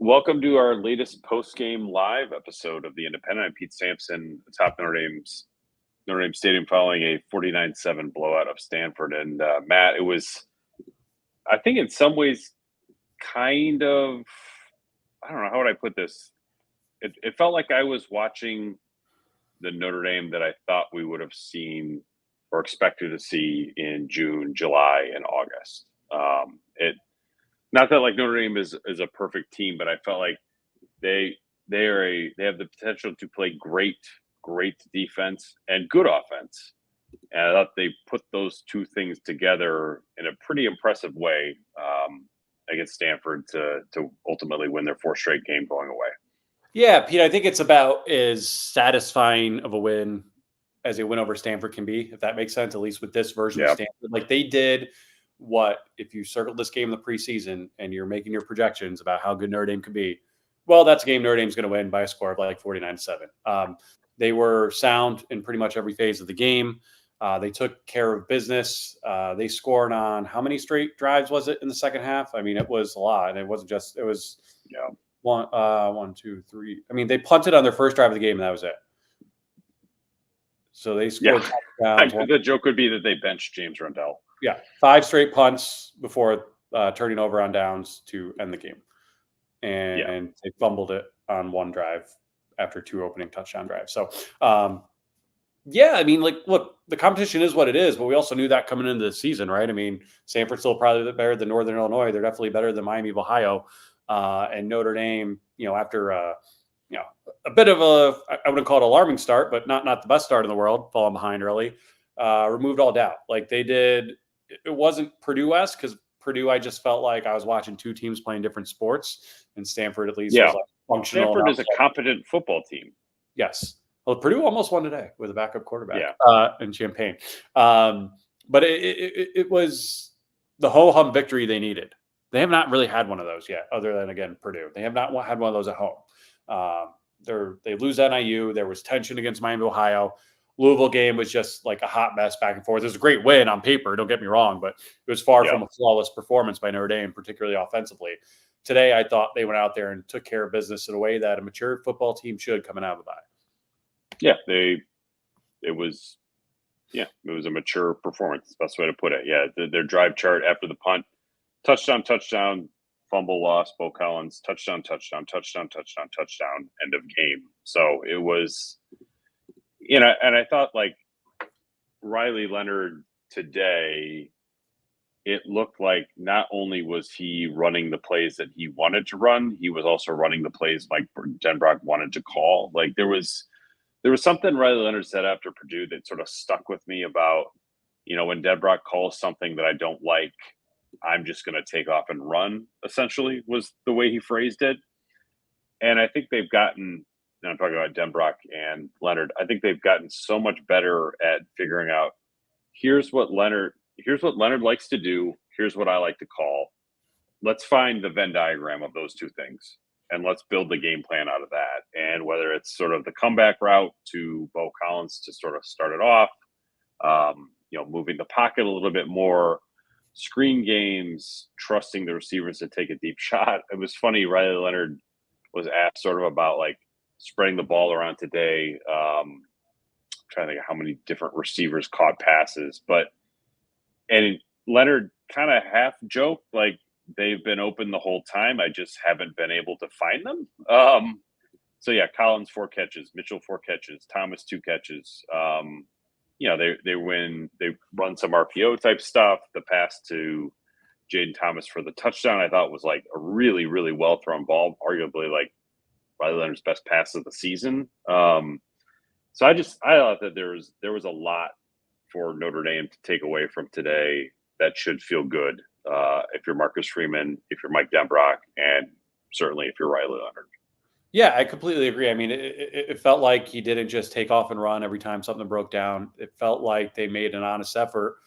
Welcome to our latest post-game live episode of The Independent. I'm Pete Sampson, atop Notre Dame Stadium following a 49-7 blowout of Stanford. And Matt, it was, I think in some ways, kind of, I don't know, how would I put this? It felt like I was watching the Notre Dame that I thought we would have seen or expected to see in June, July, and August. Not that like Notre Dame is a perfect team, but I felt like they have the potential to play great defense and good offense. And I thought they put those two things together in a pretty impressive way against Stanford to ultimately win their fourth straight game going away. Yeah, Pete, I think it's about as satisfying of a win as a win over Stanford can be, if that makes sense, at least with this version of Stanford. Like they did what, if you circled this game in the preseason and you're making your projections about how good Notre Dame could be, well, that's a game Notre Dame's going to win by a score of like 49-7. They were sound in pretty much every phase of the game. They took care of business. They scored on how many straight drives was it in the second half? I mean, it was a lot. And it wasn't just, it was one, two, three. I mean, they punted on their first drive of the game and that was it. So they scored touchdowns. The joke would be that they benched James Rundell. Yeah, 5 straight punts before turning over on downs to end the game. And they fumbled it on one drive after 2 opening touchdown drives. So, I mean, like, look, the competition is what it is, but we also knew that coming into the season, right? I mean, Stanford's still probably better than Northern Illinois. They're definitely better than Miami of Ohio. And Notre Dame, after a bit of I wouldn't call it alarming start, but not the best start in the world, falling behind early, removed all doubt. Like they did. It wasn't Purdue-esque because Purdue, I just felt like I was watching 2 teams playing different sports, and Stanford at least was like functional. Stanford is a competent football team. Yes. Well, Purdue almost won today with a backup quarterback in Champaign. But it was the ho-hum victory they needed. They have not really had one of those yet, other than, again, Purdue. They have not had one of those at home. They lose NIU. There was tension against Miami, Ohio. Louisville game was just like a hot mess back and forth. It was a great win on paper, don't get me wrong, but it was far from a flawless performance by Notre Dame, particularly offensively. Today, I thought they went out there and took care of business in a way that a mature football team should coming out of the bye. Yeah, it was a mature performance. That's the best way to put it. Yeah, their drive chart after the punt, touchdown, fumble loss, Bo Collins, touchdown, end of game. So it was, and I thought like Riley Leonard today, it looked like not only was he running the plays that he wanted to run, he was also running the plays Mike Denbrock wanted to call. Like there was something Riley Leonard said after Purdue that sort of stuck with me about, when Denbrock calls something that I don't like, I'm just going to take off and run, essentially, was the way he phrased it. And I think they've gotten, and I'm talking about Denbrock and Leonard, I think they've gotten so much better at figuring out, here's what Leonard likes to do, here's what I like to call. Let's find the Venn diagram of those two things, and let's build the game plan out of that. And whether it's sort of the comeback route to Bo Collins to sort of start it off, moving the pocket a little bit more, screen games, trusting the receivers to take a deep shot. It was funny, Riley Leonard was asked sort of about like spreading the ball around today. Trying to think of how many different receivers caught passes, and Leonard kind of half joked like they've been open the whole time. I just haven't been able to find them. Collins 4 catches, Mitchell 4 catches, Thomas 2 catches. They run some RPO type stuff. The pass to Jaden Thomas for the touchdown, I thought was like a really, really well thrown ball, arguably like Riley Leonard's best pass of the season. So I thought that there was a lot for Notre Dame to take away from today that should feel good if you're Marcus Freeman, if you're Mike Denbrock, and certainly if you're Riley Leonard. Yeah, I completely agree. I mean, it felt like he didn't just take off and run every time something broke down. It felt like they made an honest effort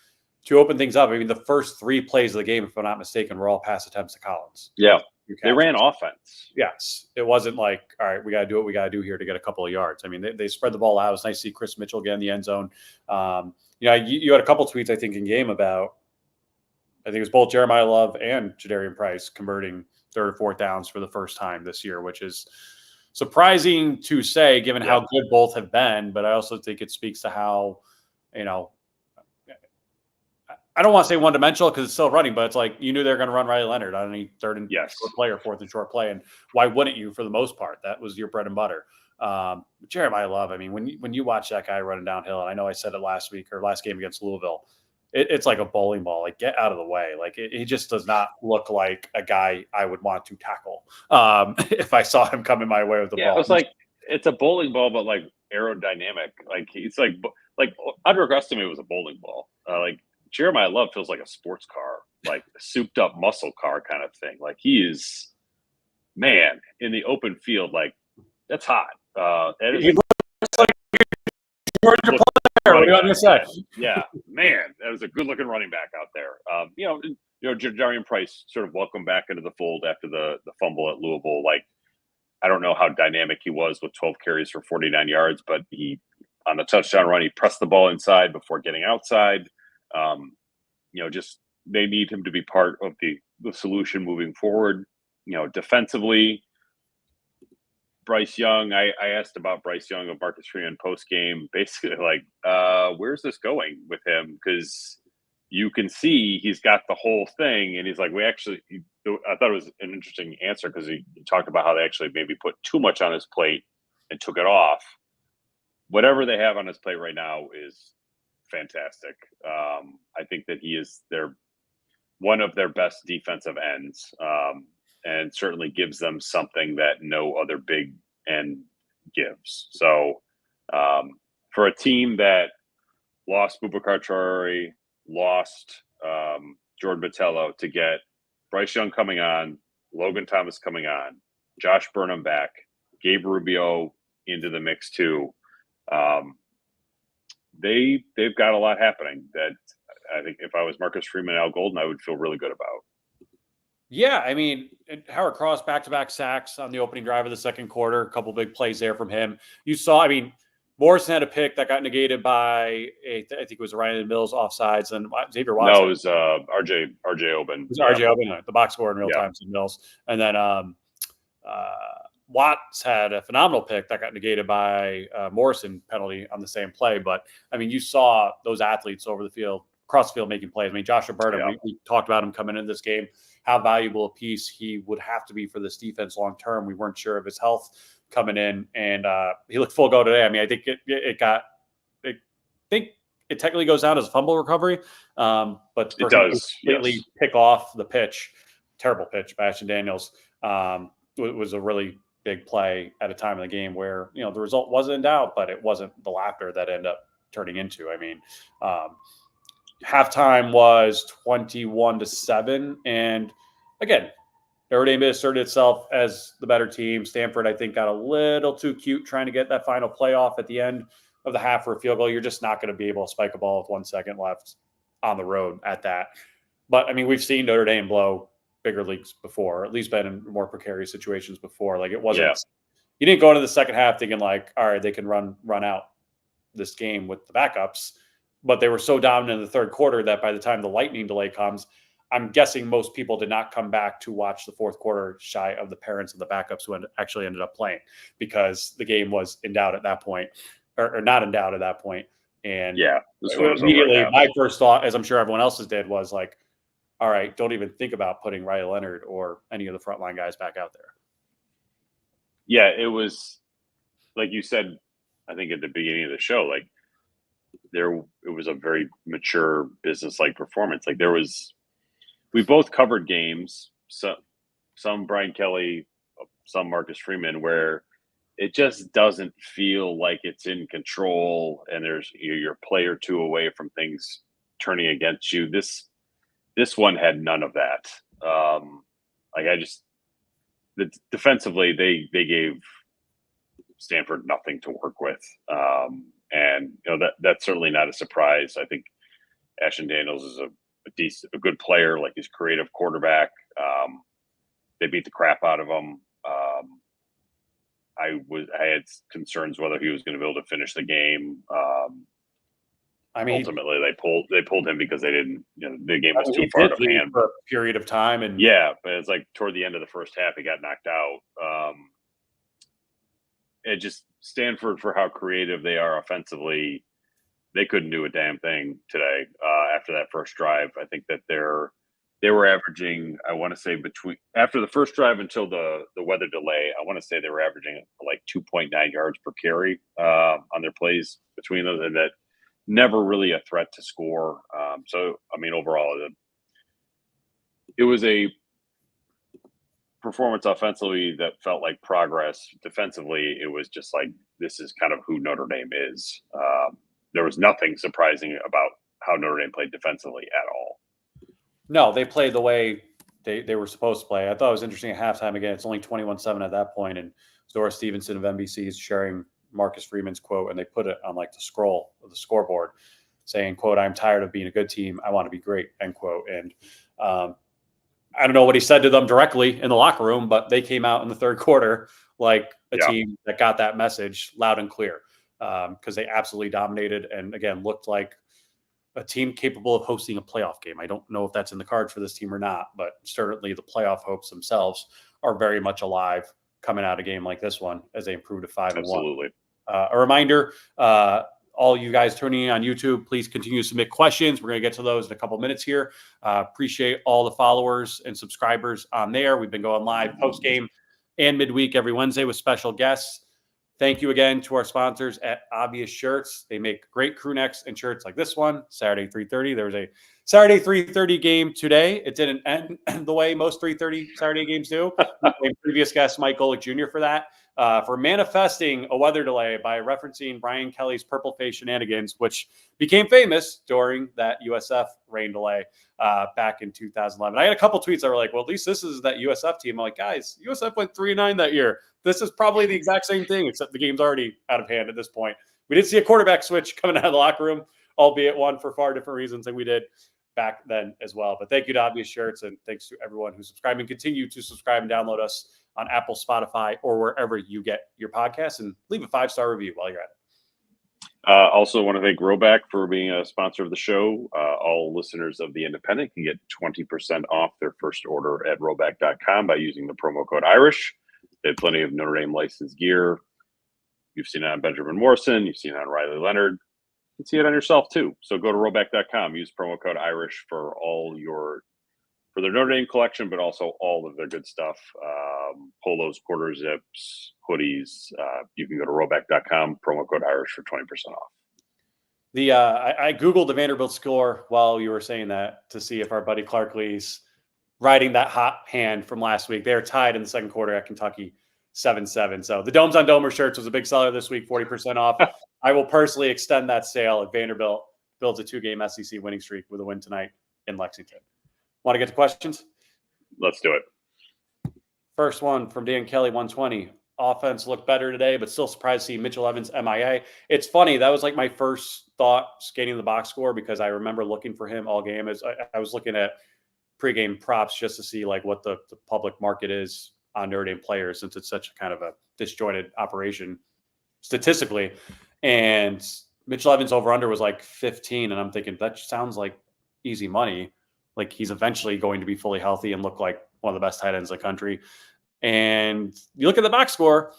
to open things up. I mean, the first 3 plays of the game, if I'm not mistaken, were all pass attempts to Collins. Yeah, they ran offense. Yes. It wasn't like, all right, we got to do what we got to do here to get a couple of yards. I mean, they spread the ball out. It was nice to see Chris Mitchell get in the end zone. You had a couple tweets, I think, in game about I think it was both Jeremiah Love and Jadarian Price converting third or fourth downs for the first time this year, which is surprising to say given how good both have been. But I also think it speaks to how, I don't want to say one-dimensional because it's still running, but it's like you knew they were going to run Riley Leonard on any third and short play or fourth and short play, and why wouldn't you for the most part? That was your bread and butter. Jeremiah Love, I mean, when you watch that guy running downhill, and I know I said it last week or last game against Louisville, it's like a bowling ball. Like, get out of the way. Like, he just does not look like a guy I would want to tackle if I saw him coming my way with the ball. It was like it's a bowling ball, but like aerodynamic. Like it's like underestimate was a bowling ball. Like Jeremiah Love feels like a sports car, like a souped up muscle car kind of thing. Like he is, man, in the open field, like that's hot. He looks like Georgia player. What do you want to say? Yeah, man, that was a good looking running back out there. Jadarian Price sort of welcomed back into the fold after the fumble at Louisville. Like, I don't know how dynamic he was with 12 carries for 49 yards, but he, on the touchdown run, he pressed the ball inside before getting outside. Just they need him to be part of the solution moving forward. Defensively, Bryce Young, I asked about Bryce Young of Marcus Freeman post game, basically like, where's this going with him? Because you can see he's got the whole thing, and he's like, I thought it was an interesting answer because he talked about how they actually maybe put too much on his plate and took it off. Whatever they have on his plate right now is fantastic. I think that he is one of their best defensive ends, and certainly gives them something that no other big end gives. So for a team that lost Boubacar Traore, lost Jordan Botelho, to get Bryce Young coming on, Logan Thomas coming on, Josh Burnham back, Gabe Rubio into the mix too. They've got a lot happening that I think if I was Marcus Freeman, Al Golden, I would feel really good about. Yeah, I mean, Howard Cross back-to-back sacks on the opening drive of the second quarter. A couple big plays there from him. You saw, I mean, Morrison had a pick that got negated by I think it was Ryan Mills offsides, and Xavier Watts. No, it was RJ Oben. It was RJ Oben, the box score in real time, to Mills, and then Watts had a phenomenal pick that got negated by Morrison penalty on the same play. But I mean, you saw those athletes over the field, across the field, making plays. I mean, Joshua Burnham, we talked about him coming into this game, how valuable a piece he would have to be for this defense long term. We weren't sure of his health coming in, and he looked full go today. I mean, I think I think it technically goes down as a fumble recovery, but it does completely pick off the pitch. Terrible pitch by Ashton Daniels. It was a really big play at a time in the game where the result wasn't in doubt, but it wasn't the laughter that ended up turning into. I mean, halftime was 21-7, and again, Notre Dame asserted itself as the better team. Stanford, I think, got a little too cute trying to get that final playoff at the end of the half for a field goal. You're just not going to be able to spike a ball with 1 second left on the road at that. But I mean, we've seen Notre Dame blow bigger leagues before, or at least been in more precarious situations before. Like, it wasn't, you didn't go into the second half thinking like, all right, they can run out this game with the backups, but they were so dominant in the third quarter that by the time the lightning delay comes, I'm guessing most people did not come back to watch the fourth quarter shy of the parents of the backups who actually ended up playing, because the game was in doubt at that point, or not in doubt at that point. And immediately my first thought, as I'm sure everyone else's did, was like, all right, don't even think about putting Riley Leonard or any of the frontline guys back out there. Yeah, it was like you said, I think at the beginning of the show, like it was a very mature business-like performance. Like we both covered games, some Brian Kelly, some Marcus Freeman, where it just doesn't feel like it's in control and you're a play or two away from things turning against you. This one had none of that. Defensively, they gave Stanford nothing to work with. And that's certainly not a surprise. I think Ashton Daniels is a good player, like he's a creative quarterback. They beat the crap out of him. I had concerns whether he was going to be able to finish the game. I mean, ultimately they pulled him because they didn't, the game was too he far did out of lead hand. for a period of time, and Yeah, but it's like toward the end of the first half, he got knocked out. It just Stanford, for how creative they are offensively, they couldn't do a damn thing today. After that first drive, I think that they were averaging, I want to say, between after the first drive until the weather delay, I want to say they were averaging like 2.9 yards per carry on their plays between those, and that never really a threat to score. So I mean, overall, it was a performance offensively that felt like progress. Defensively, it was just like, this is kind of who Notre Dame is. There was nothing surprising about how Notre Dame played defensively at all. no, they played the way they were supposed to play. I thought it was interesting at halftime. Again, it's only 21-7 at that point, and Zora Stevenson of NBC is sharing Marcus Freeman's quote, and they put it on like the scroll of the scoreboard saying, quote, "I'm tired of being a good team. I want to be great," end quote. And I don't know what he said to them directly in the locker room, but they came out in the third quarter like a team that got that message loud and clear, because they absolutely dominated and, again, looked like a team capable of hosting a playoff game. I don't know if that's in the cards for this team or not, but certainly the playoff hopes themselves are very much alive coming out of a game like this one as they improve to 5-1. Absolutely. A reminder, all you guys tuning in on YouTube, please continue to submit questions. We're going to get to those in a couple minutes here. Appreciate all the followers and subscribers on there. We've been going live post-game and midweek every Wednesday with special guests. Thank you again to our sponsors at Obvious Shirts. They make great crew necks and shirts like this one, Saturday 3:30. There was a Saturday 3:30 game today. It didn't end the way most 3:30 Saturday games do. Previous guest Mike Golick Jr. for that. For manifesting a weather delay by referencing Brian Kelly's purple face shenanigans, which became famous during that USF rain delay back in 2011. I had a couple tweets that were like, well, at least this is that USF team. I'm like, guys, USF went 3-9 that year. This is probably the exact same thing, except the game's already out of hand at this point. We did see a quarterback switch coming out of the locker room, albeit one for far different reasons than we did back then as well. But thank you to Obvious Shirts, and thanks to everyone who subscribed and continue to subscribe and download us on Apple, Spotify, or wherever you get your podcasts, and leave a 5-star review while you're at it. Also want to thank Roback for being a sponsor of the show. All listeners of The Independent can get 20% off their first order at roback.com by using the promo code Irish. They have plenty of Notre Dame licensed gear. You've seen it on Benjamin Morrison. You've seen it on Riley Leonard. You can see it on yourself too. So go to roback.com. Use promo code Irish for for their Notre Dame collection, but also all of their good stuff. Polos, quarter zips, hoodies. You can go to roback.com, promo code Irish for 20% off. I Googled the Vanderbilt score while you were saying that to see if our buddy Clark Lee's riding that hot hand from last week. They were tied in the second quarter at Kentucky 7-7. So the Domes on Domer shirts was a big seller this week, 40% off. I will personally extend that sale if Vanderbilt builds a 2-game SEC winning streak with a win tonight in Lexington. Want to get to questions? Let's do it. First one from Dan Kelly, 120. Offense looked better today, but still surprised to see Mitchell Evans MIA. It's funny. That was like my first thought scanning the box score, because I remember looking for him all game. As I was looking at pregame props just to see like what the public market is on Notre Dame players, since it's such a kind of a disjointed operation statistically. And Mitchell Evans over under was like 15. And I'm thinking that sounds like easy money. Like he's eventually going to be fully healthy and look like one of the best tight ends in the country. And you look at the box score,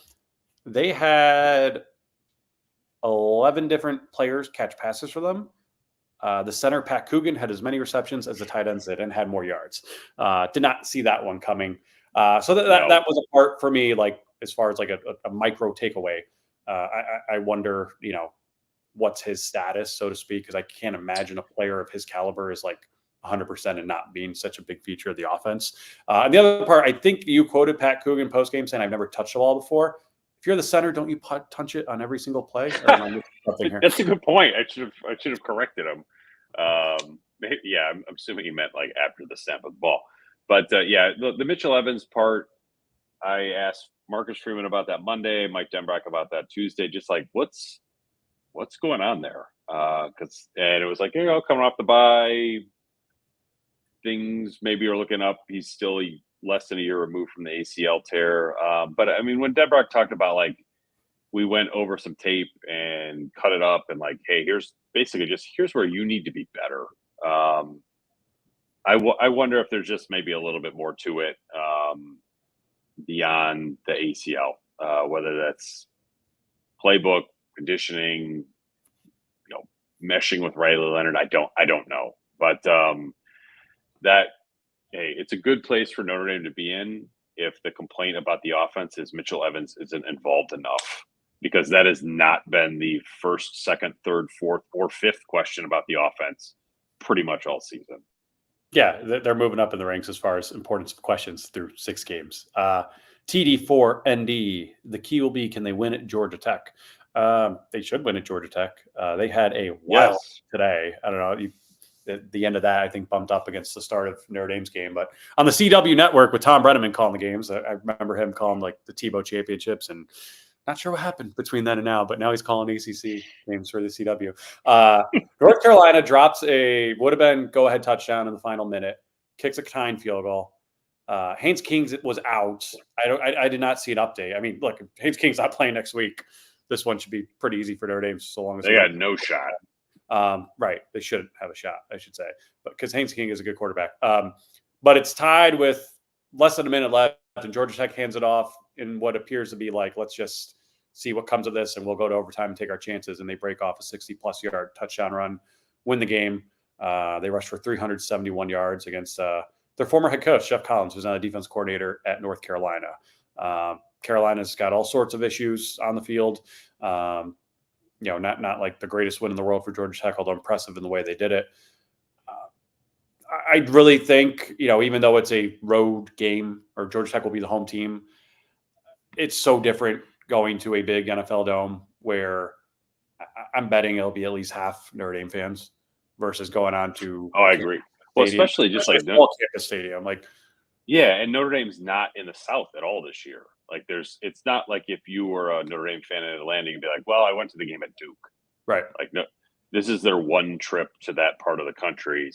they had 11 different players catch passes for them. The center, Pat Coogan, had as many receptions as the tight ends did and had more yards. Did not see that one coming. So that was a part for me, like as far as like a micro takeaway. I wonder, what's his status, so to speak, because I can't imagine a player of his caliber is like 100% and not being such a big feature of the offense. And the other part, I think you quoted Pat Coogan postgame saying, "I've never touched the ball before." If you're the center, don't you touch it on every single play? That's a good point. I should have corrected him. Yeah, I'm assuming he meant like after the snap of the ball. But yeah, the Mitchell Evans part, I asked Marcus Freeman about that Monday, Mike Denbrock about that Tuesday. Just like what's going on there? And it was like, coming off the bye, things maybe are looking up. He's still less than a year removed from the ACL tear. But I mean, when Denbrock talked about like we went over some tape and cut it up and like, hey, here's where you need to be better. I wonder if there's just maybe a little bit more to it beyond the ACL, whether that's playbook, conditioning, meshing with Riley Leonard. I don't know, but it's a good place for Notre Dame to be in if the complaint about the offense is Mitchell Evans isn't involved enough, because that has not been the first, second, third, fourth, or fifth question about the offense pretty much all season. Yeah, they're moving up in the ranks as far as importance of questions through 6 games. TD4ND, the key will be, can they win at Georgia Tech? They should win at Georgia Tech. They had a wild today. I don't know. At the end of that, I think, bumped up against the start of Notre Dame's game. But on the CW network with Tom Brenneman calling the games, I remember him calling like the Tebow championships, and not sure what happened between then and now, but now he's calling ACC games for the CW. North Carolina drops a would-have-been go-ahead touchdown in the final minute, kicks a tying field goal. Haynes King was out. I did not see an update. I mean, look, Haynes King's not playing next week. This one should be pretty easy for Notre Dame so long as they got no shot. Right. They should have a shot, I should say, but because Haynes King is a good quarterback. But it's tied with less than a minute left, and Georgia Tech hands it off in what appears to be like, let's just see what comes of this, and we'll go to overtime and take our chances. And they break off a 60-plus yard touchdown run, win the game. They rushed for 371 yards against their former head coach, Jeff Collins, who's now the defense coordinator at North Carolina. Carolina's got all sorts of issues on the field. Not like the greatest win in the world for Georgia Tech, although impressive in the way they did it. I really think, even though it's a road game or Georgia Tech will be the home team, it's so different going to a big NFL dome where I'm betting it'll be at least half Notre Dame fans versus going on to. Oh, I agree. Well, especially just like campus stadium, yeah, and Notre Dame's not in the South at all this year. Like, it's not like if you were a Notre Dame fan in Atlanta, you'd be like, well, I went to the game at Duke. Right. Like, no, this is their one trip to that part of the country.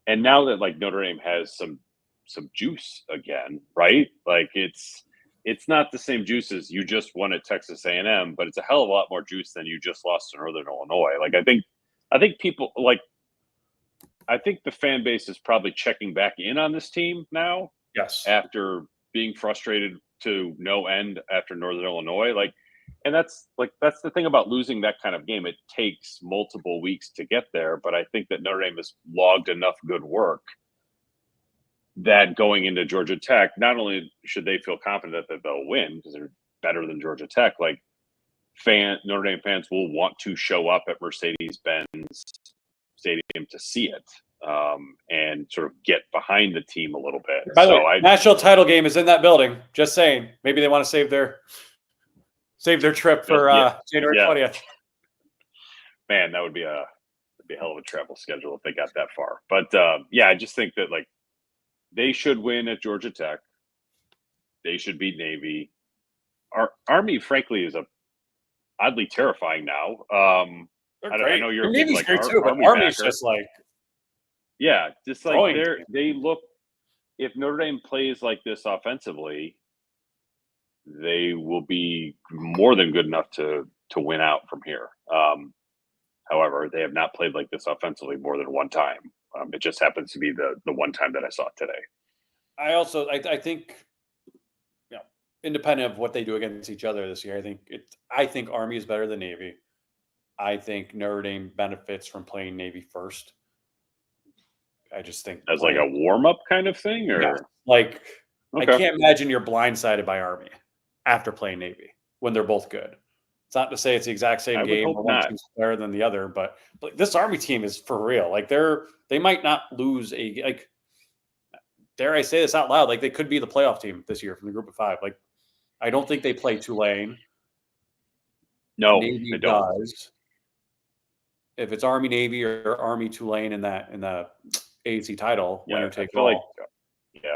And now that like Notre Dame has some juice again, right? Like it's not the same juice as you just won at Texas A&M, but it's a hell of a lot more juice than you just lost to Northern Illinois. Like, I think people I think the fan base is probably checking back in on this team now. Yes. After being frustrated to no end after Northern Illinois. And that's the thing about losing that kind of game. It takes multiple weeks to get there, but I think that Notre Dame has logged enough good work that going into Georgia Tech, not only should they feel confident that they'll win because they're better than Georgia Tech, Notre Dame fans will want to show up at Mercedes-Benz Stadium to see it and sort of get behind the team a little bit. By the way, national title game is in that building. Just saying, maybe they want to save their trip for January 20th. Man, that would be a hell of a travel schedule if they got that far. But I just think that they should win at Georgia Tech. They should beat Navy. Our Army, frankly, is oddly terrifying now. I know you're Navy's great too, but Army's just they look. If Notre Dame plays like this offensively, they will be more than good enough to win out from here. However, they have not played like this offensively more than one time. It just happens to be the one time that I saw it today. I think, independent of what they do against each other this year, I think Army is better than Navy. I think Notre Dame benefits from playing Navy first. I just think as a warm up kind of thing, or okay. I can't imagine you're blindsided by Army after playing Navy when they're both good. It's not to say it's the exact same game or one team's better than the other, but this Army team is for real. They might not lose dare I say this out loud, they could be the playoff team this year from the group of 5. I don't think they play Tulane. No, Navy does. If it's Army Navy or Army Tulane in the AAC title, winner take all.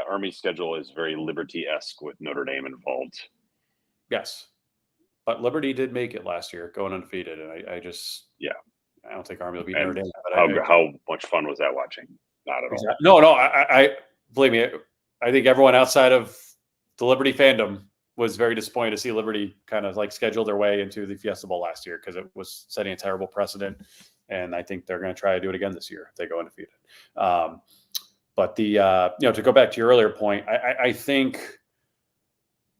Army's schedule is very Liberty-esque with Notre Dame involved. Yes, but Liberty did make it last year, going undefeated, and I don't think Army will beat Notre Dame. How much fun was that watching? Not at all. No, I believe me. I think everyone outside of the Liberty fandom was very disappointed to see Liberty kind of like schedule their way into the Fiesta Bowl last year because it was setting a terrible precedent. And I think they're going to try to do it again this year if they go undefeated. But to go back to your earlier point, I think,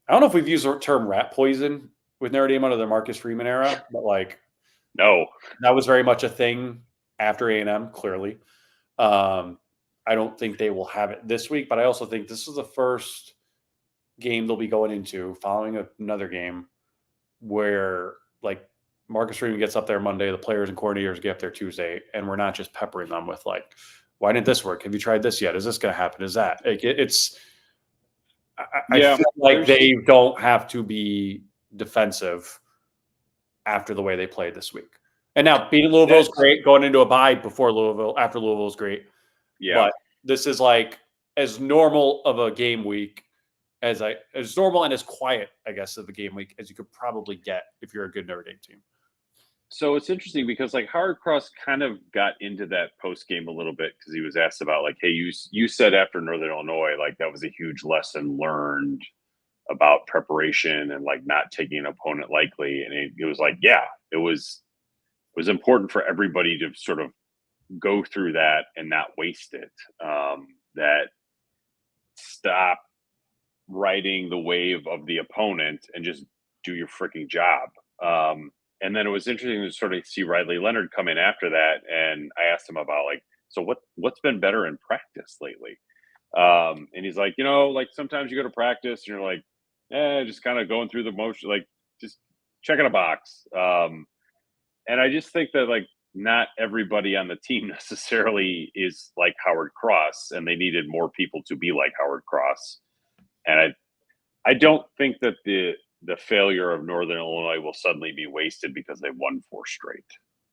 I don't know if we've used the term rat poison with Notre Dame under the Marcus Freeman era, but like, no, that was very much a thing after A&M, clearly. I don't think they will have it this week, but I also think this is the first game they'll be going into following another game where like Marcus Freeman gets up there Monday, the players and coordinators get up there Tuesday, and we're not just peppering them with like, why didn't this work? Have you tried this yet? Is this going to happen? Is that like, I feel like they don't have to be defensive after the way they played this week. And now beating Louisville is great. Going into a bye before Louisville, after Louisville is great. Yeah. But this is like as normal of a game week as normal and as quiet, I guess, of a game week as you could probably get if you're a good Notre Dame team. So it's interesting because like Howard Cross kind of got into that post game a little bit because he was asked about like, hey, you said after Northern Illinois, like that was a huge lesson learned about preparation and like not taking an opponent lightly. And it was like, yeah, it was important for everybody to sort of go through that and not waste it. That stop riding the wave of the opponent and just do your freaking job. And then it was interesting to sort of see Riley Leonard come in after that. And I asked him about like, so what's been better in practice lately? And he's like, like sometimes you go to practice and you're like, just kind of going through the motion, like just checking a box. And I just think that like not everybody on the team necessarily is like Howard Cross, and they needed more people to be like Howard Cross. And I don't think that the failure of Northern Illinois will suddenly be wasted because they won 4 straight.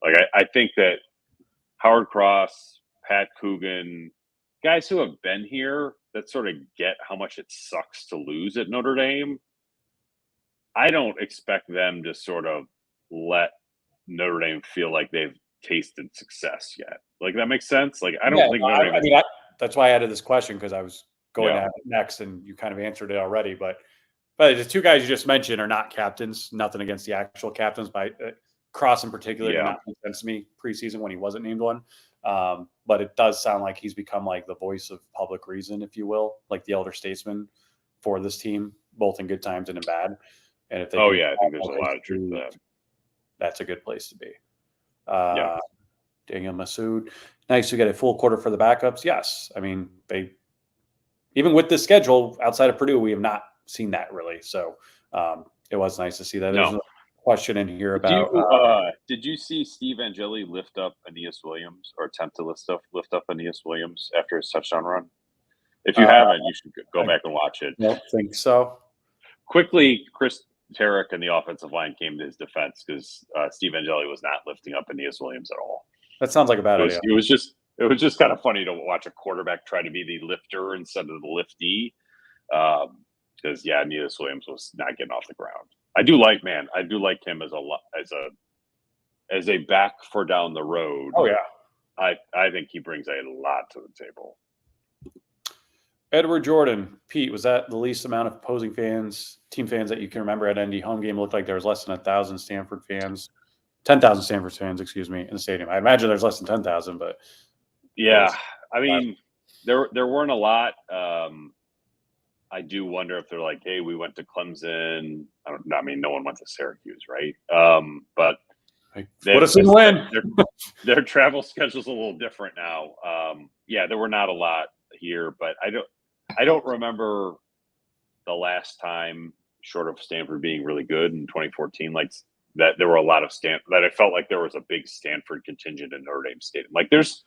Like I think that Howard Cross, Pat Coogan, guys who have been here that sort of get how much it sucks to lose at Notre Dame, I don't expect them to sort of let Notre Dame feel like they've tasted success yet. Like that makes sense. Like I don't think Notre Dame. That's why I added this question because I was going to have it next, and you kind of answered it already. But the 2 guys you just mentioned are not captains. Nothing against the actual captains, but Cross in particular did not make sense to me preseason when he wasn't named one. But it does sound like he's become like the voice of public reason, if you will, like the elder statesman for this team, both in good times and in bad. And if they I think there's a lot of truth to that. That's a good place to be. Daniel Massoud, nice to get a full quarter for the backups. Yes, I mean they even with this schedule outside of Purdue, we have not seen that really. So it was nice to see that. There's a question in here about. Did you see Steve Angeli lift up Aeneas Williams or attempt to lift up Aeneas Williams after his touchdown run? If you haven't, you should go back and watch it. I don't think so. Quickly, Chris Tarek and the offensive line came to his defense because Steve Angeli was not lifting up Aeneas Williams at all. That sounds like a bad idea. It was just kind of funny to watch a quarterback try to be the lifter instead of the liftee. Because Aeneas Williams was not getting off the ground. I do like him as a back for down the road. Oh yeah, I think he brings a lot to the table. Edward Jordan, Pete, was that the least amount of opposing fans, team fans that you can remember at ND home game? It looked like there was less than 1,000 Stanford fans, 10,000 Stanford fans, excuse me, in the stadium. I imagine there's less than 10,000, but yeah, I mean, there weren't a lot. I do wonder if they're like, hey, we went to Clemson. I mean, no one went to Syracuse, right? But put us in the win. Their travel schedule's a little different now. There were not a lot here, but I don't remember the last time, short of Stanford being really good in 2014, like that there were a lot of that I felt like there was a big Stanford contingent in Notre Dame Stadium. Like there's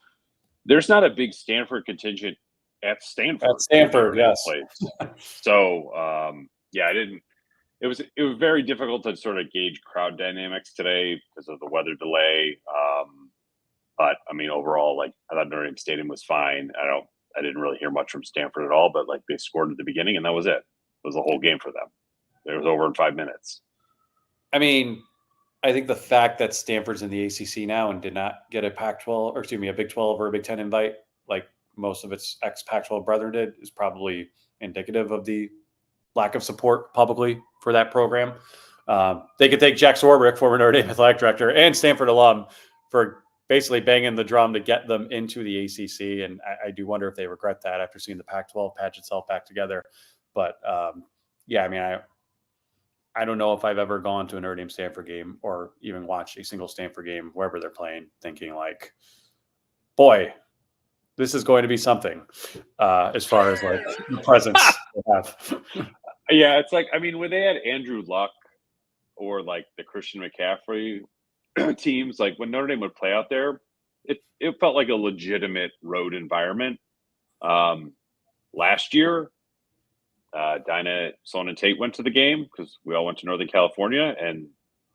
not a big Stanford contingent at Stanford. At Stanford, yes. So I didn't. It was very difficult to sort of gauge crowd dynamics today because of the weather delay. But I mean, overall, like I thought Notre Dame Stadium was fine. I didn't really hear much from Stanford at all, but like they scored at the beginning and that was it. It was the whole game for them. It was over in 5 minutes. I mean, I think the fact that Stanford's in the ACC now and did not get a Big 12 or a Big 10 invite, like most of its ex-Pac-12 brethren did, is probably indicative of the lack of support publicly for that program. They could thank Jack Swarbrick, former Notre Dame athletic director and Stanford alum, for basically banging the drum to get them into the ACC. And I do wonder if they regret that after seeing the Pac-12 patch itself back together. But yeah, I mean, I don't know if I've ever gone to a Notre Dame Stanford game or even watched a single Stanford game wherever they're playing, thinking like, boy, this is going to be something as far as like the presence they have. Yeah, it's like, I mean, when they had Andrew Luck or like the Christian McCaffrey teams, like when Notre Dame would play out there, it felt like a legitimate road environment. Last year, Dinah, Sloan, and Tate went to the game because we all went to Northern California, and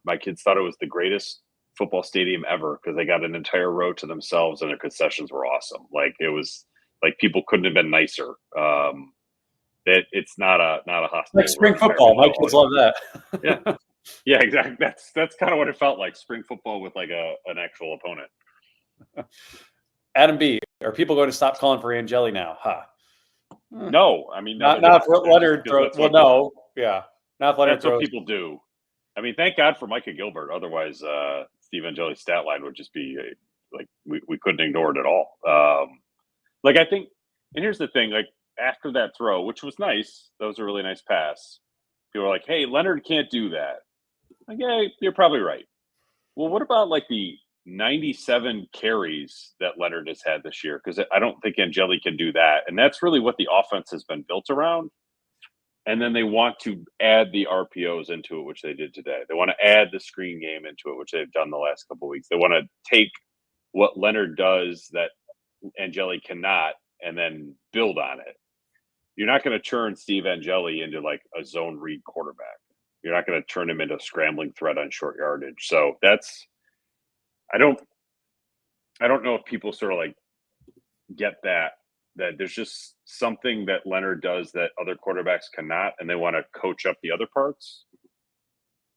my kids thought it was the greatest football stadium ever because they got an entire row to themselves and their concessions were awesome. Like it was like people couldn't have been nicer. It's not a hostile Like spring football. My kids love that. Yeah. Yeah, exactly. That's kind of what it felt like. Spring football with like an actual opponent. Adam B, are people going to stop calling for Angeli now? Huh. No, I mean not if Leonard throws. Well, no, yeah, not if Leonard that's throws. What people do. I mean, thank God for Micah Gilbert. Otherwise, Steve Angeli's stat line would just be like we couldn't ignore it at all. Like I think, and here's the thing: like after that throw, which was nice, that was a really nice pass. People were like, "Hey, Leonard can't do that." Like, yeah, you're probably right. Well, what about like the 97 carries that Leonard has had this year? Because I don't think Angeli can do that. And that's really what the offense has been built around. And then they want to add the RPOs into it, which they did today. They want to add the screen game into it, which they've done the last couple of weeks. They want to take what Leonard does that Angeli cannot and then build on it. You're not going to turn Steve Angeli into like a zone read quarterback. You're not going to turn him into a scrambling threat on short yardage. So that's I don't know if people sort of like get that there's just something that Leonard does that other quarterbacks cannot, and they want to coach up the other parts.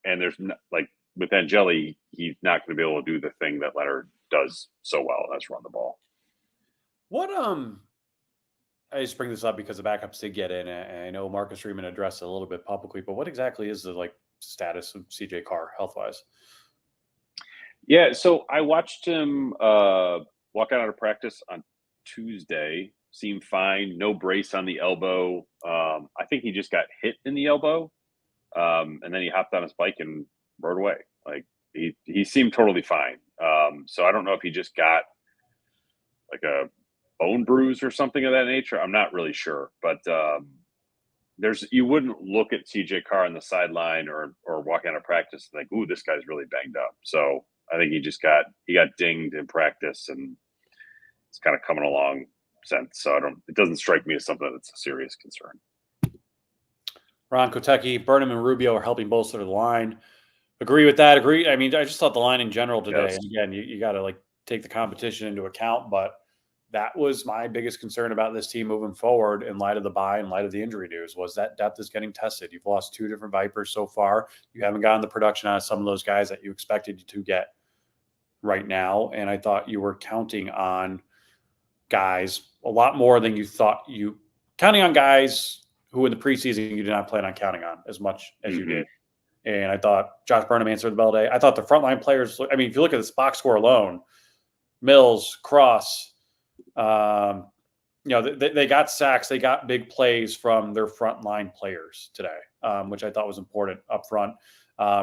And there's not, like with Angeli, he's not going to be able to do the thing that Leonard does so well, and that's run the ball. What I just bring this up because the backups did get in, and I know Marcus Freeman addressed it a little bit publicly, but what exactly is the like status of CJ Carr health wise? Yeah, so I watched him walk out of practice on Tuesday. Seemed fine, no brace on the elbow. I think he just got hit in the elbow, and then he hopped on his bike and rode away. Like he seemed totally fine. So I don't know if he just got like a bone bruise or something of that nature. I'm not really sure, but you wouldn't look at CJ Carr on the sideline or walking out of practice and think, "Ooh, this guy's really banged up." So I think he got dinged in practice and it's kind of coming along since. So it doesn't strike me as something that's a serious concern. Ron Kotecki, Burnham and Rubio are helping bolster the line. Agree with that. Agree. I mean, I just thought the line in general today, Yes. and again, you got to like take the competition into account, but that was my biggest concern about this team moving forward in light of the bye, in light of the injury news, was that depth is getting tested. You've lost two different Vipers so far. You haven't gotten the production out of some of those guys that you expected to get right now. And I thought you were counting on guys a lot more than you thought counting on guys who in the preseason you did not plan on counting on as much as you did. And I thought Josh Burnham answered the bell today. I thought the frontline players, I mean, if you look at this box score alone, Mills, Cross, they got sacks, they got big plays from their frontline players today, which I thought was important up front.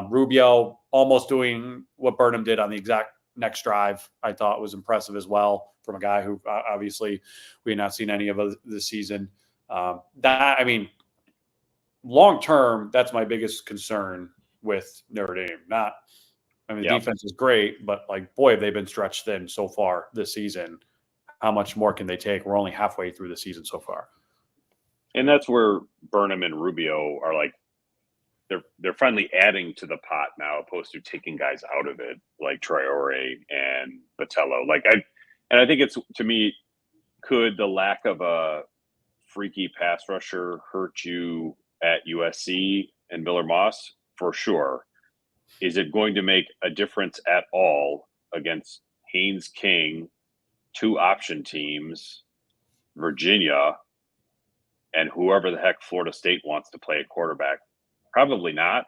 Rubio almost doing what Burnham did on the exact next drive, I thought was impressive as well from a guy who obviously we had not seen any of this season. Long term, that's my biggest concern with Notre Dame. The defense is great, but like, boy, have they been stretched thin so far this season. How much more can they take? We're only halfway through the season so far. And that's where Burnham and Rubio are like, they're finally adding to the pot now, opposed to taking guys out of it, like Traore and Botello. I think it's, to me, could the lack of a freaky pass rusher hurt you at USC and Miller Moss? For sure. Is it going to make a difference at all against Haynes King, two option teams, Virginia, and whoever the heck Florida State wants to play at quarterback, probably not.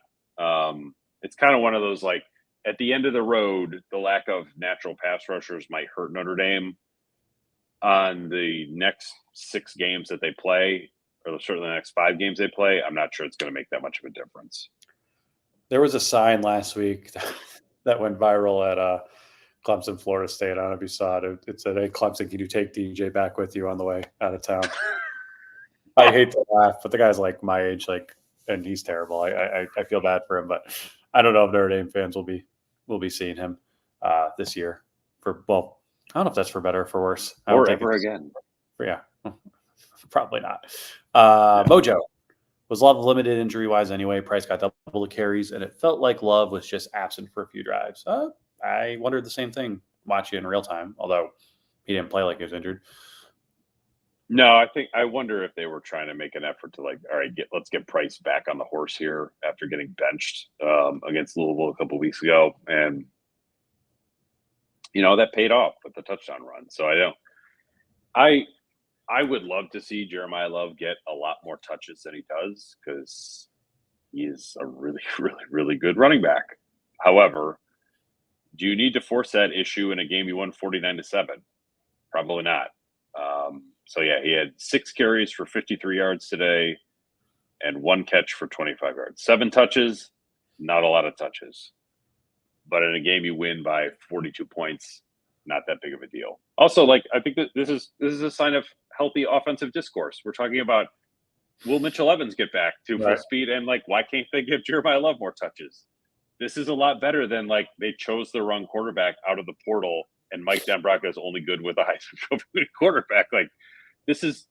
It's kind of one of those, like, at the end of the road, the lack of natural pass rushers might hurt Notre Dame on the next 6 games that they play, or certainly the next 5 games they play. I'm not sure it's going to make that much of a difference. There was a sign last week that went viral at Clemson, Florida State. I don't know if you saw it. It said, "Hey, Clemson, can you take DJ back with you on the way out of town?" I hate to laugh, but the guy's like my age, and he's terrible. I feel bad for him, but I don't know if Notre Dame fans will be seeing him this year. I don't know if that's for better or for worse. Or ever again. Yeah, probably not. Mojo. Was Love limited injury-wise anyway? Price got double the carries, and it felt like Love was just absent for a few drives. I wondered the same thing watching in real time, although he didn't play like he was injured. No, I wonder if they were trying to make an effort to, like, all right, let's get Price back on the horse here after getting benched against Louisville a couple weeks ago. And, that paid off with the touchdown run. So I would love to see Jeremiah Love get a lot more touches than he does, because he is a really, really, really good running back. However, do you need to force that issue in a game you won 49-7? Probably not. So yeah, he had 6 carries for 53 yards today and 1 catch for 25 yards. 7 touches, not a lot of touches. But in a game you win by 42 points, not that big of a deal. Also, like, I think that this is a sign of healthy offensive discourse. We're talking about, will Mitchell Evans get back to full speed, and, like, why can't they give Jeremiah Love more touches? This is a lot better than, like, they chose the wrong quarterback out of the portal and Mike Dambrocca is only good with a Heisman Trophy quarterback. Like, these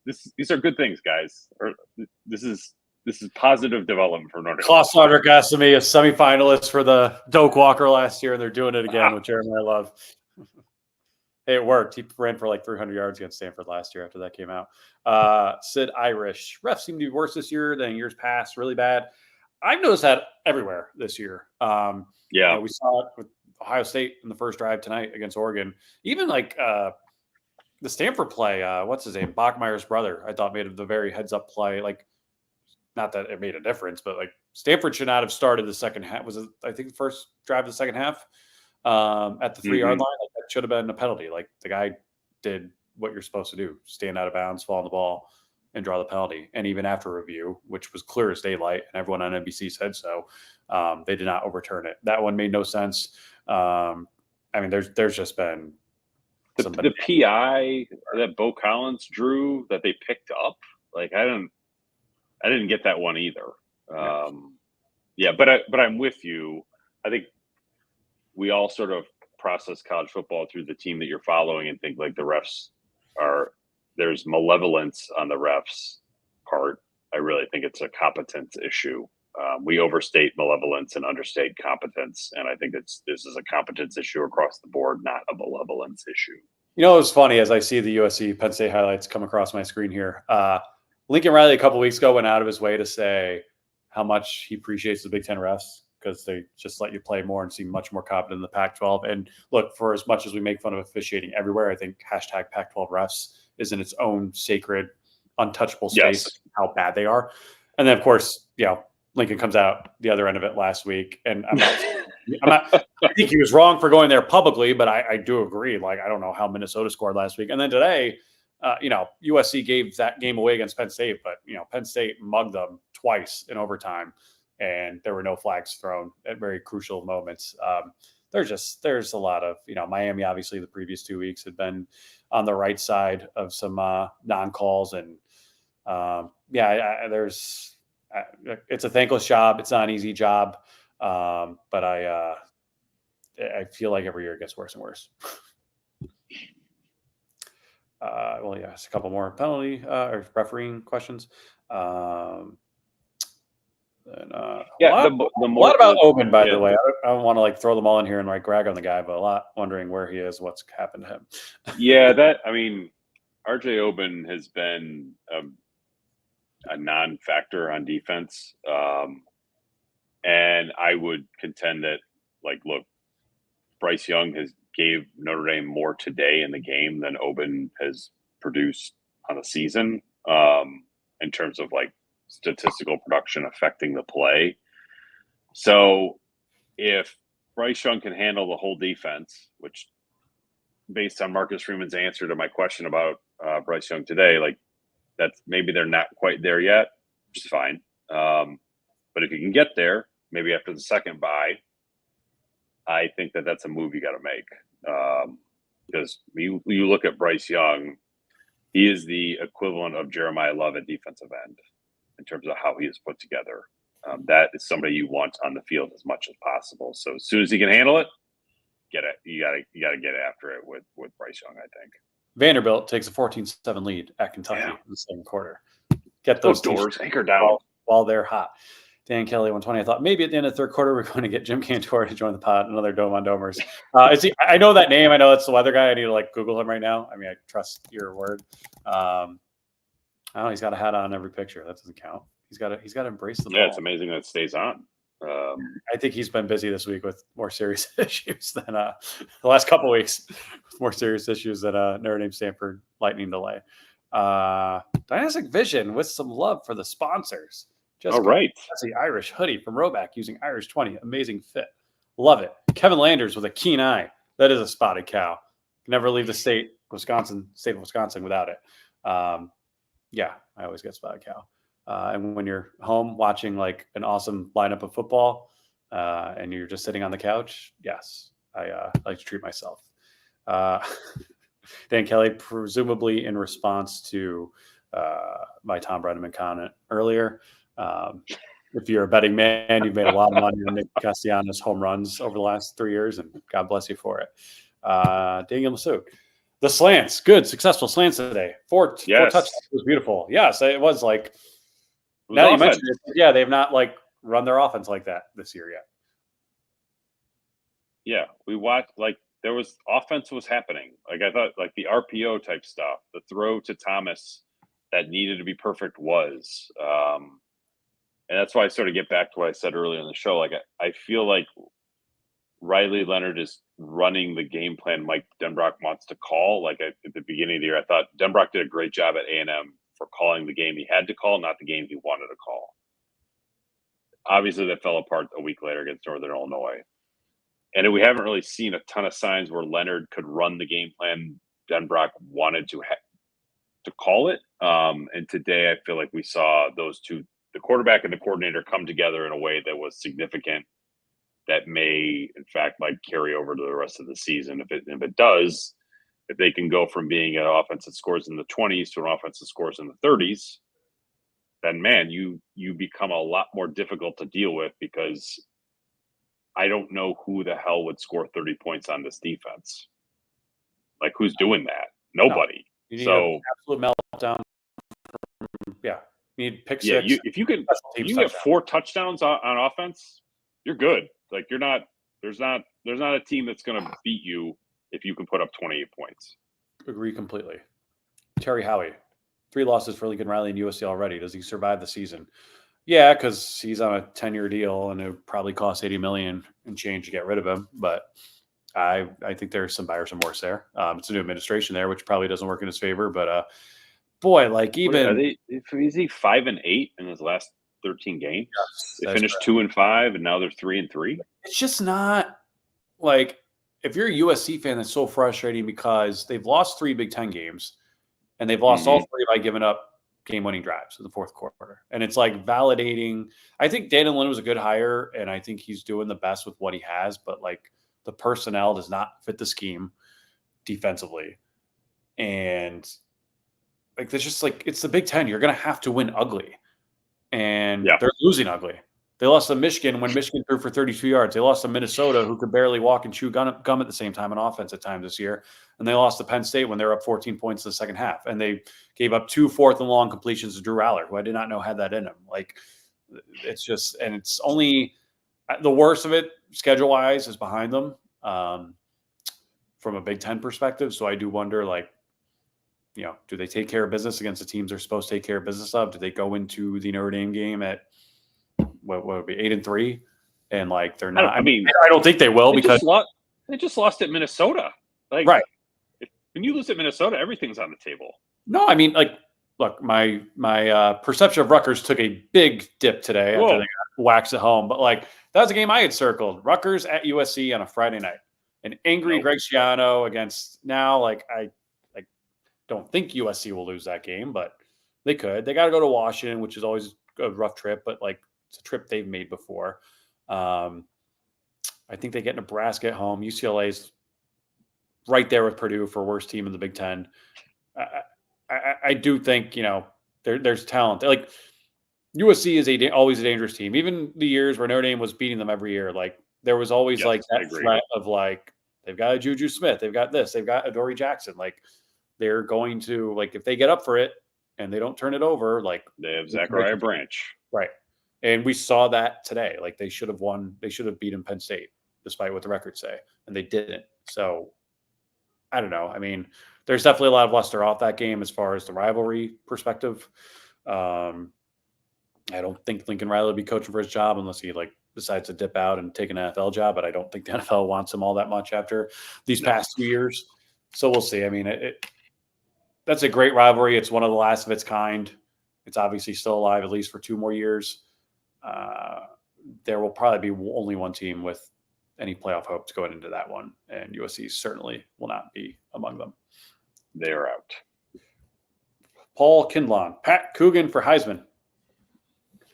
are good things, guys. Or this is positive development for Notre Dame. Klaus Gasami, a semifinalist for the Doak Walker last year, and they're doing it again with Jeremiah Love. Hey, it worked. He ran for like 300 yards against Stanford last year after that came out. Sid Irish. Refs seem to be worse this year than years past. Really bad. I've noticed that everywhere this year. We saw it with Ohio State in the first drive tonight against Oregon. Even like the Stanford play, what's his name? Bachmeier's brother, I thought made the very heads-up play. Like, not that it made a difference, but like Stanford should not have started the second half. Was it, I think, the first drive of the second half at the 3-yard line? Like, that should have been a penalty. Like, the guy did what you're supposed to do: stand out of bounds, fall on the ball, and draw the penalty. And even after review, which was clear as daylight, and everyone on NBC said so, they did not overturn it. That one made no sense. I mean, there's just been the PI that Bo Collins drew that they picked up. Like, I didn't get that one either. But I'm with you. I think we all sort of process college football through the team that you're following and think, like, the refs there's malevolence on the refs' part. I really think it's a competence issue. We overstate malevolence and understate competence, and I think this is a competence issue across the board, not a malevolence issue. You know, it's funny as I see the USC Penn State highlights come across my screen here. Lincoln Riley a couple weeks ago went out of his way to say how much he appreciates the Big Ten refs because they just let you play more and seem much more competent in the Pac-12. And look, for as much as we make fun of officiating everywhere, I think hashtag Pac-12 refs is in its own sacred, untouchable space, how bad they are. And then, of course, Lincoln comes out the other end of it last week. And I think he was wrong for going there publicly, but I do agree. Like, I don't know how Minnesota scored last week. And then today, USC gave that game away against Penn State, but, Penn State mugged them twice in overtime, and there were no flags thrown at very crucial moments. There's a lot of, Miami, obviously, the previous 2 weeks had been on the right side of some non-calls. And it's a thankless job. It's not an easy job. But I feel like every year it gets worse and worse. It's a couple more penalty or refereeing questions. A lot about Oben, by the way. I don't want to throw them all in here and grag on the guy, but a lot wondering where he is, what's happened to him. RJ Oben has been a non-factor on defense. And I would contend that, look, Bryce Young gave Notre Dame more today in the game than Oben has produced on the season. in terms of like statistical production affecting the play. So if Bryce Young can handle the whole defense, which based on Marcus Freeman's answer to my question about Bryce Young today, like that's maybe they're not quite there yet, which is fine. But if you can get there, maybe after the second bye, I think that that's a move you got to make. Because you look at Bryce Young, he is the equivalent of Jeremiah Love at defensive end in terms of how he is put together. That is somebody you want on the field as much as possible. So as soon as he can handle it, get it. You gotta get after it with Bryce Young, I think. Vanderbilt takes a 14-7 lead at Kentucky in the second quarter. Get those doors, anchor down while they're hot. Dan Kelly 120. I thought maybe at the end of the third quarter we're going to get Jim Cantor to join the pod. Another Dome on Domers. I know that name. I know it's the weather guy. I need to like Google him right now. I mean, I trust your word. He's got a hat on every picture. That doesn't count. He's got to embrace the ball. Yeah, it's amazing that it stays on. I think he's been busy this week with more serious issues than the last couple of weeks. More serious issues than Notre Dame Stanford lightning delay. Dynastic Vision with some love for the sponsors. Just all right. That's the Irish hoodie from Roback using Irish 20. Amazing fit. Love it. Kevin Landers with a keen eye. That is a spotted cow. Never leave the state of Wisconsin without it. Yeah, I always get spotted cow. And when you're home watching like an awesome lineup of football and you're just sitting on the couch, yes, I like to treat myself. Dan Kelly, presumably in response to my Tom Brenneman comment earlier. If you're a betting man, you've made a lot of money on Nick Castellanos home runs over the last 3 years, and God bless you for it. Daniel Masood. The slants, good, successful slants today. Four touchdowns. It was beautiful. Yes, it was like. Now you mentioned it, yeah, they've not like run their offense like that this year yet. Yeah, we watched like there was offense was happening. Like I thought, like the RPO type stuff, the throw to Thomas that needed to be perfect was, and that's why I sort of get back to what I said earlier in the show. Like I feel like Riley Leonard is running the game plan Mike Denbrock wants to call. Like at the beginning of the year, I thought Denbrock did a great job at A&M for calling the game he had to call, not the game he wanted to call. Obviously, that fell apart a week later against Northern Illinois. And we haven't really seen a ton of signs where Leonard could run the game plan Denbrock wanted to call it. And today I feel like we saw those two, the quarterback and the coordinator, come together in a way that was significant that may, in fact, like carry over to the rest of the season. If it does, if they can go from being an offense that scores in the 20s to an offense that scores in the 30s, then, man, you become a lot more difficult to deal with because I don't know who the hell would score 30 points on this defense. Like, who's doing that? Nobody. No. You need an absolute meltdown. Yeah. You need pick six. If you get 4 touchdowns on offense, you're good. Like, there's not a team that's going to beat you if you can put up 28 points. Agree completely. Terry Howie, 3 losses for Lincoln Riley and USC already. Does he survive the season? Yeah, because he's on a 10-year deal and it would probably cost $80 million and change to get rid of him. But I think there's some buyer's remorse there. It's a new administration there, which probably doesn't work in his favor. But boy, like even is he 5-8 in his last 13 games? Yes, they finished 2-5, and now they're 3-3. It's just not like, if you're a USC fan, that's so frustrating because they've lost 3 Big Ten games, and they've lost all 3 by giving up game-winning drives in the fourth quarter. And it's like validating. I think Daniel Lynn was a good hire, and I think he's doing the best with what he has, but like the personnel does not fit the scheme defensively. And like, there's just like, it's the Big Ten. You're going to have to win ugly. And they're losing ugly. They lost to Michigan when Michigan threw for 32 yards. They lost to Minnesota, who could barely walk and chew gum at the same time on offense at times this year. And they lost to Penn State when they were up 14 points in the second half. And they gave up 2 4th-and-long completions to Drew Aller, who I did not know had that in him. Like, it's just – and it's only – the worst of it, schedule-wise, is behind them from a Big Ten perspective. So I do wonder, like, you know, do they take care of business against the teams they're supposed to take care of business of? Do they go into the Notre Dame game at – what would it be, 8-3, and like they're not. I mean, I don't think they will because they just lost at Minnesota. Like, right? When you lose at Minnesota, everything's on the table. No, I mean, like look, my perception of Rutgers took a big dip today after they got waxed at home. But like that was a game I had circled. Rutgers at USC on a Friday night. An angry Greg Schiano against now. Like I don't think USC will lose that game, but they could. They got to go to Washington, which is always a rough trip, but like it's a trip they've made before. I think they get Nebraska at home. UCLA's right there with Purdue for worst team in the Big Ten. I do think, there's talent. Like USC is always a dangerous team. Even the years where Notre Dame was beating them every year, like there was always that threat of like they've got a Juju Smith, they've got this, they've got Adoree Jackson. Like they're going to, like, if they get up for it and they don't turn it over, like they have Zachariah Branch. Right. And we saw that today. Like they should have won. They should have beaten Penn State, despite what the records say, and they didn't. So I don't know. I mean, there's definitely a lot of luster off that game as far as the rivalry perspective. I don't think Lincoln Riley will be coaching for his job unless he decides to dip out and take an NFL job. But I don't think the NFL wants him all that much after these past 2 years. So we'll see. I mean, that's a great rivalry. It's one of the last of its kind. It's obviously still alive, at least for 2 more years. There will probably be only one team with any playoff hopes going into that one, and USC certainly will not be among them. They are out. Paul Kindlon, Pat Coogan for Heisman.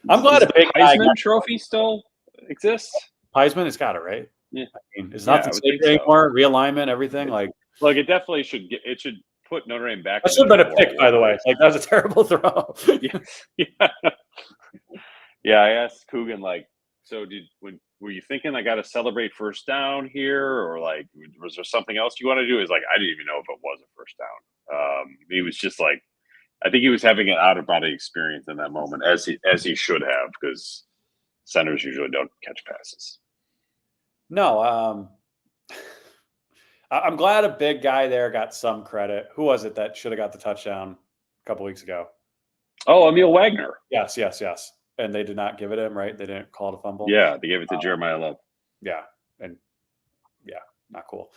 I'm glad a big Heisman trophy still exists. Heisman, it's got it, right? Yeah, I mean, it's not the same anymore. Realignment, everything. It definitely should. It should put Notre Dame back. That should have been a pick, by the way. Like that was a terrible throw. Yeah. I asked Coogan, so were you thinking I got to celebrate first down here, or was there something else you want to do? He's like, I didn't even know if it was a first down. He was just like, I think he was having an out of body experience in that moment, as he should have, because centers usually don't catch passes. No, I'm glad a big guy there got some credit. Who was it that should have got the touchdown a couple weeks ago? Oh, Emil Wagner. Yes. And they did not give it him, right? They didn't call it a fumble. Yeah, they gave it to Jeremiah Love. Yeah, not cool.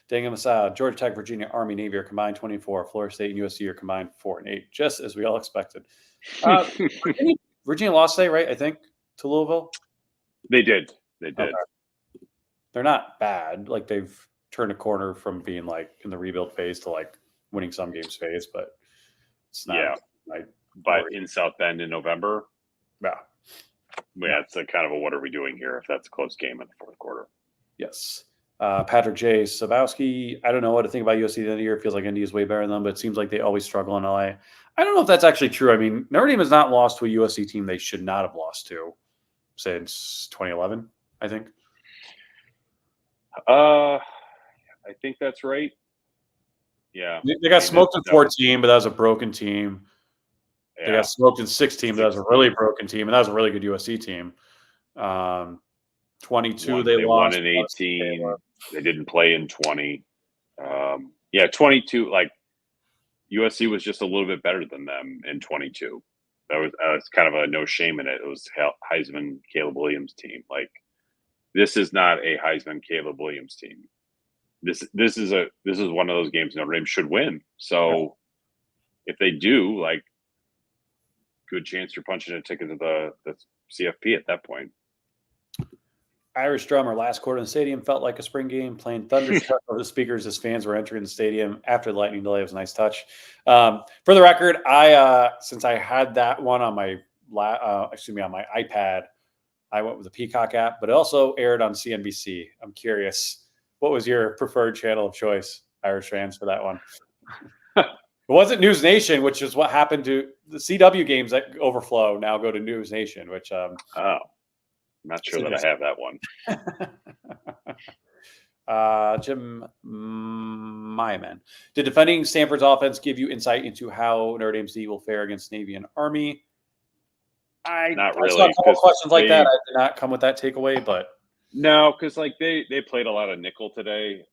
Dang aside, Georgia Tech, Virginia, Army, Navy are combined 24. Florida State and USC are combined 4 and 8, just as we all expected. Virginia lost today, right? I think to Louisville. They did. Okay. They're not bad. Like they've turned a corner from being in the rebuild phase to winning some games phase, but it's not. Yeah. But in South Bend in November. Yeah. It's a kind of a what are we doing here if that's a close game in the fourth quarter. Yes. Patrick J. Sabowski, I don't know what to think about USC at the end of the year. It feels like Indy is way better than them, but it seems like they always struggle in LA. I don't know if that's actually true. I mean, Notre Dame has not lost to a USC team they should not have lost to since 2011, I think. I think that's right. Yeah. They got smoked in 14, but that was a broken team. Yeah. They got smoked in 16, but that was a really broken team, and that was a really good USC team. 22, they lost. Won in 18. They didn't play in 20. 22, USC was just a little bit better than them in 22. That was kind of a no shame in it. It was Heisman, Caleb Williams team. This is not a Heisman, Caleb Williams team. This is one of those games Notre Dame should win. So if they do, good chance you're punching a ticket to the CFP at that point. Irish drummer, last quarter in the stadium felt like a spring game, playing thunderstruck over the speakers as fans were entering the stadium after the lightning delay. It was a nice touch. For the record, since I had that one on my on my iPad, I went with the Peacock app, but it also aired on CNBC. I'm curious, what was your preferred channel of choice, Irish fans, for that one? It wasn't News Nation, which is what happened to the CW games that overflow now go to News Nation, which I'm not sure that I have that one. Jim Myman. Did defending Stanford's offense give you insight into how Notre Dame's D will fare against Navy and Army? Not really. I saw a couple questions like that. I did not come with that takeaway, but no, because they played a lot of nickel today.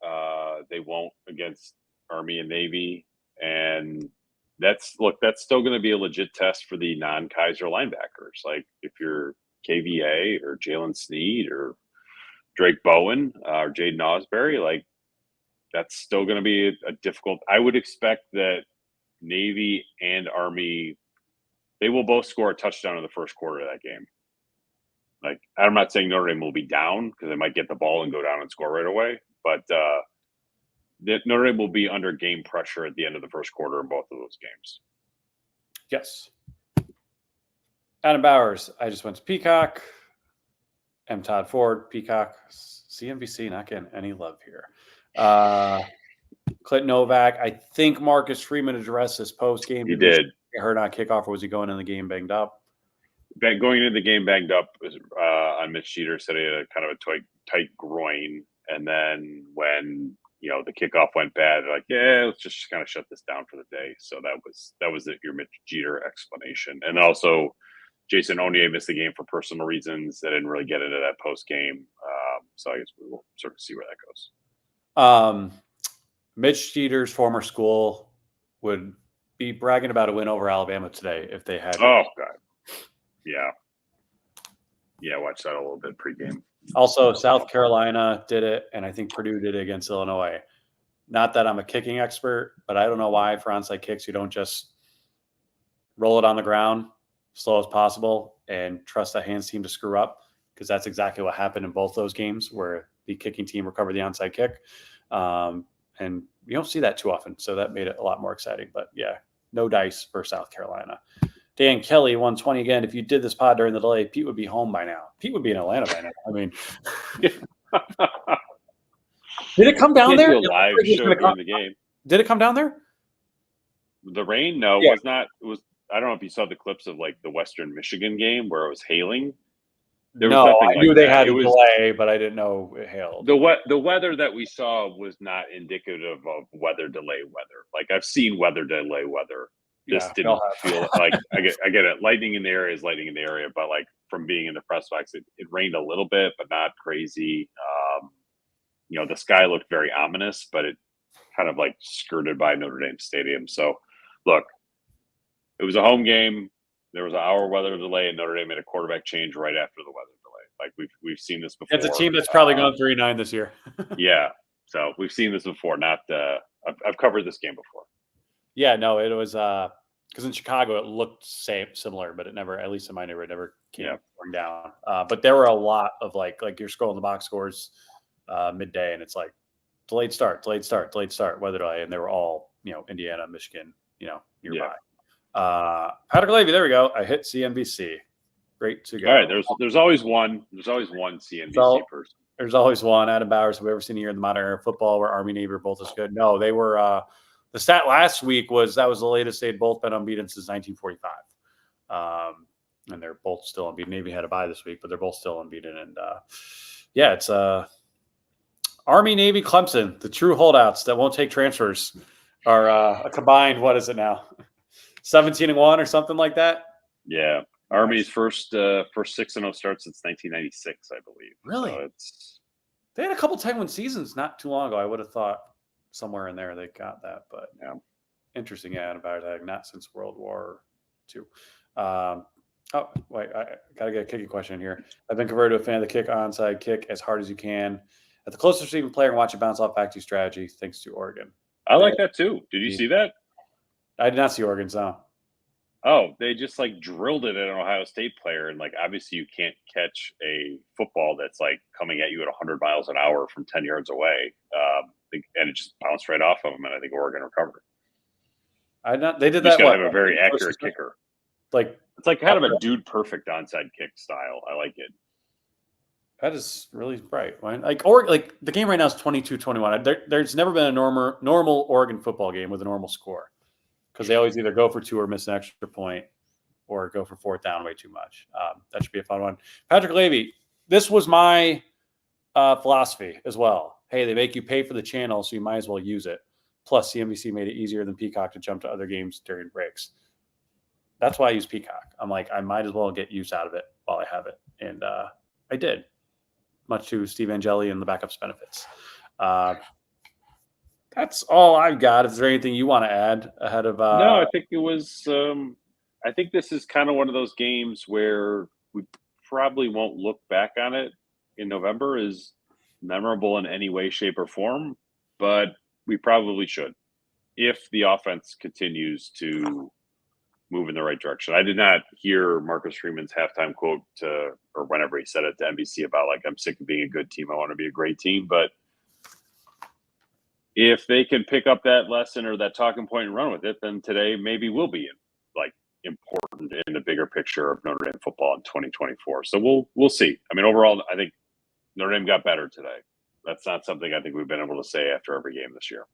They won't against Army and Navy, and that's still going to be a legit test for the non-Kaiser linebackers. If you're KVA or Jalen Sneed or Drake Bowen or Jaden Osbury, that's still going to be a difficult. I would expect that Navy and Army, they will both score a touchdown in the first quarter of that game. Like, I'm not saying Notre Dame will be down because they might get the ball and go down and score right away, but Notre Dame will be under game pressure at the end of the first quarter in both of those games. Yes. Adam Bowers, I just went to Peacock. M. Todd Ford, Peacock. CNBC not getting any love here. Clint Novak, I think Marcus Freeman addressed this post game. He did. Get hurt on kickoff, or was he going in the game banged up? Going into the game banged up on Mitch Jeter, said he had a kind of a tight groin. And then when, the kickoff went bad, like, yeah, let's just kind of shut this down for the day. So that was your Mitch Jeter explanation. And also Jason Onye missed the game for personal reasons. I didn't really get into that post game. So I guess we will sort of see where that goes. Mitch Jeter's former school would be bragging about a win over Alabama today if they had. Oh, God. Yeah. Yeah, watch that a little bit pregame. Also, South Carolina did it, and I think Purdue did it against Illinois. Not that I'm a kicking expert, but I don't know why for onside kicks you don't just roll it on the ground slow as possible and trust that hands team to screw up, because that's exactly what happened in both those games where the kicking team recovered the onside kick. And you don't see that too often, so that made it a lot more exciting. But, yeah, no dice for South Carolina. Dan Kelly, 120 again. If you did this pod during the delay, Pete would be home by now. Pete would be in Atlanta by now. I mean, did it come down there? Do a live show during the game. Did it come down there? The rain? No, it was not. It was. I don't know if you saw the clips of like the Western Michigan game where it was hailing. I knew they had a delay, but I didn't know it hailed. The weather that we saw was not indicative of weather delay weather. Like, I've seen weather delay weather. This didn't feel like I get it. Lightning in the area is lightning in the area, but like from being in the press box, it rained a little bit, but not crazy. The sky looked very ominous, but it kind of like skirted by Notre Dame Stadium. So, look, it was a home game. There was an hour weather delay, and Notre Dame made a quarterback change right after the weather delay. Like we've seen this before. It's a team that's probably gone 3-9 this year. Yeah, so we've seen this before. I've covered this game before. Yeah, no, it was because in Chicago it looked similar, but it never, at least in my neighborhood, never came down. But there were a lot of like you're scrolling the box scores midday, and it's like delayed start, weather delay, and they were all Indiana, Michigan, nearby. Patrick Levy, there we go. I hit CNBC. Great to go. All right, there's always one. There's always one CNBC person. There's always one. Adam Bowers. Have we ever seen a year in the modern era of football where Army Navy are both as good? No, they were. The stat last week was the latest they'd both been unbeaten since 1945, and they're both still unbeaten. Navy had a bye this week, but they're both still unbeaten. And it's Army, Navy, Clemson, the true holdouts that won't take transfers, are a combined. What is it now? 17-1 or something like that. Yeah, Army's first 6-0 start since 1996, I believe. Really? So they had a couple 10-win seasons not too long ago. I would have thought somewhere in there they got that, but interesting. Yeah, about that, not since World War II. Oh wait, I gotta get a kicking question in here. I've been converted to a fan of the kick onside kick as hard as you can at the closest receiving player and watch it bounce off back to strategy. Thanks to Oregon. I like that too. Did you see that? I did not see Oregon's now. Oh, they just like drilled it at an Ohio State player, and like obviously you can't catch a football that's like coming at you at 100 miles an hour from 10 yards away, and it just bounced right off of him, and I think Oregon recovered. They did that. Have a very accurate kicker. It's like kind of a dude perfect onside kick style. I like it. That is really bright. Like the game right now is 22-21. There's never been a normal Oregon football game with a normal score, because they always either go for 2 or miss an extra point, or go for 4th down way too much. That should be a fun one. Patrick Levy, this was my philosophy as well. Hey, they make you pay for the channel, so you might as well use it. Plus, CNBC made it easier than Peacock to jump to other games during breaks. That's why I use Peacock. I'm like, I might as well get use out of it while I have it. And I did, much to Steve Angeli and the backups benefits. That's all I've got. Is there anything you want to add ahead of? No, I think it was. I think this is kind of one of those games where we probably won't look back on it in November as memorable in any way, shape, or form, but we probably should. if the offense continues to move in the right direction. I did not hear Marcus Freeman's halftime quote or whenever he said it to NBC about like, I'm sick of being a good team. I want to be a great team. But if they can pick up that lesson or that talking point and run with it, then today maybe will be like important in the bigger picture of Notre Dame football in 2024. So we'll see. I mean, overall, I think Notre Dame got better today. That's not something I think we've been able to say after every game this year.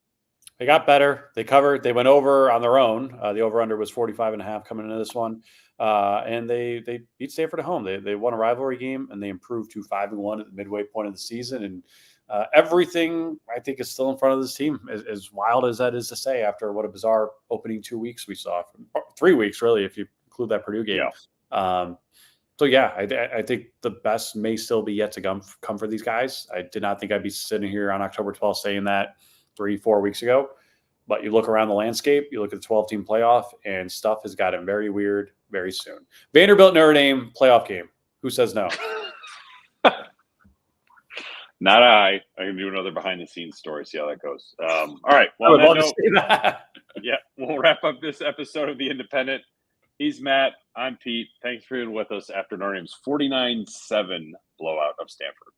They got better. They covered. They went over on their own. The over-under was 45.5 coming into this one. And they beat Stanford at home. They won a rivalry game, and they improved to 5-1 at the midway point of the season. And everything, I think, is still in front of this team, as wild as that is to say after what a bizarre opening 2 weeks we saw. 3 weeks, really, if you include that Purdue game. Yeah. So, yeah, I think the best may still be yet to come for these guys. I did not think I'd be sitting here on October 12th saying that 3-4 weeks ago. But you look around the landscape, you look at the 12-team playoff, and stuff has gotten very weird very soon. Vanderbilt, Notre Dame, playoff game. Who says no? Not I. I can do another behind-the-scenes story, see how that goes. All right. Well, I would love to see that. Yeah, we'll wrap up this episode of The Independent. He's Matt. I'm Pete. Thanks for being with us after Notre Dame's 49-7 blowout of Stanford.